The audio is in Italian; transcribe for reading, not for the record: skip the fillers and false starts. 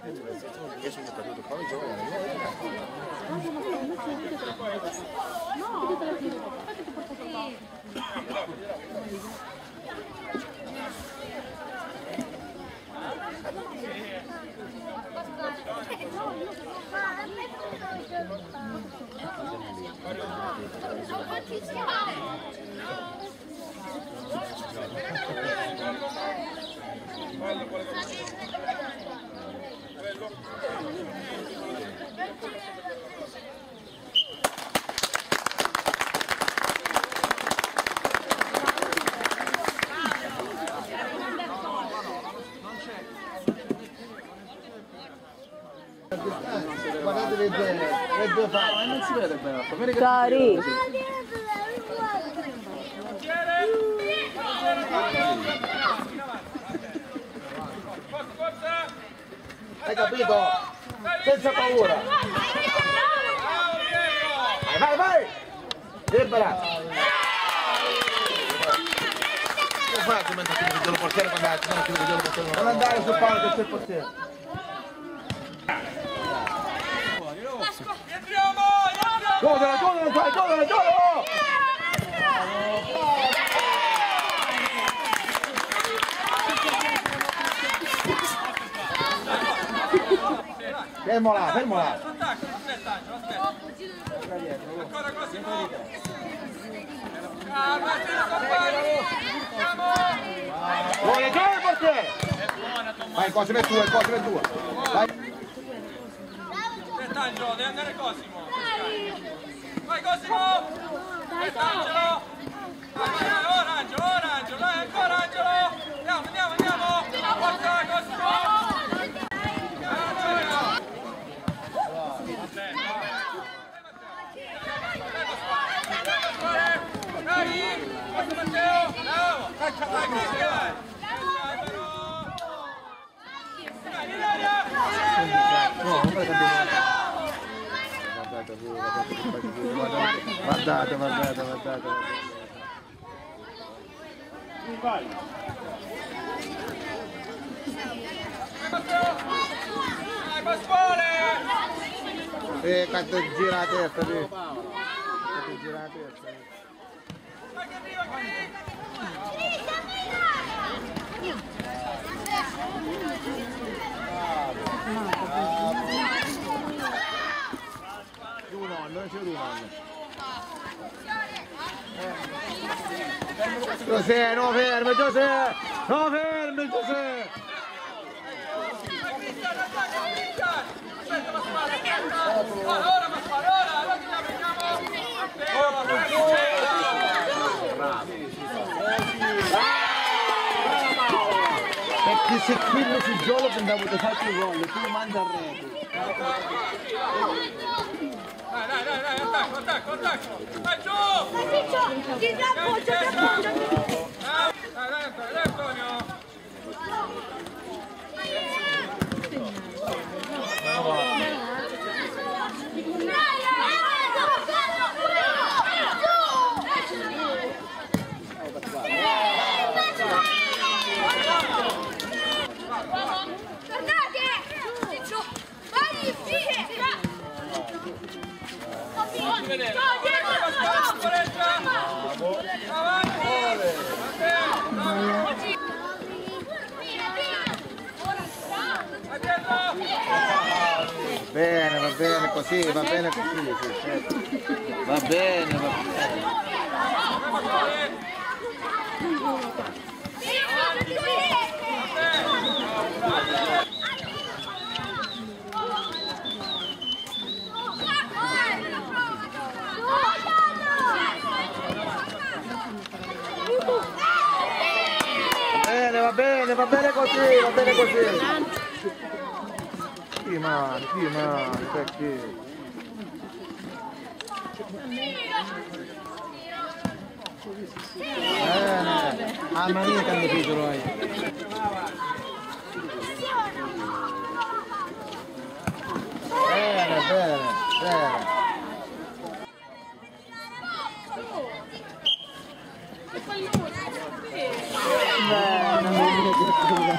Io sono caduto poi giovane, guardate le due facce, non si vede bene. Cari. Hai capito? Senza paura. Vai, vai! Libera! Non fai come andare a chiudere il portiere quando non andare sul palo che c'è il portiere. Godala, godala, fai, godala, godala! Fermo là, fermo là! Ancora Cosimo! Vuole giocare il portiere! Vai, Cosimo è tua, Cosimo è tua! Vai! Angelo, deve andare Cosimo! Vai Cosimo! Angelo! Ora Angelo, dai ancora Angelo! Andiamo! Forza Cosimo! Dai! Forza Matteo! Bravo! Vai Cristian! Guardate. Vai. Cazzo gira la testa, sì. Gira la testa. Non c'è un anno. Giuseppe, no fermi Giuseppe! No fermi Giuseppe! Ora Pasquale, ora Perché se qui non si gioca abbiamo avuto fatto il gol, tu manda a rete. Dai, attacco! Vai giù! Ti appoggio! Dai, Antonio! Va bene così, sì, certo. Va bene. Va bene così. Chi mani, perché? A mania che hanno finito noi. Bene. Non mi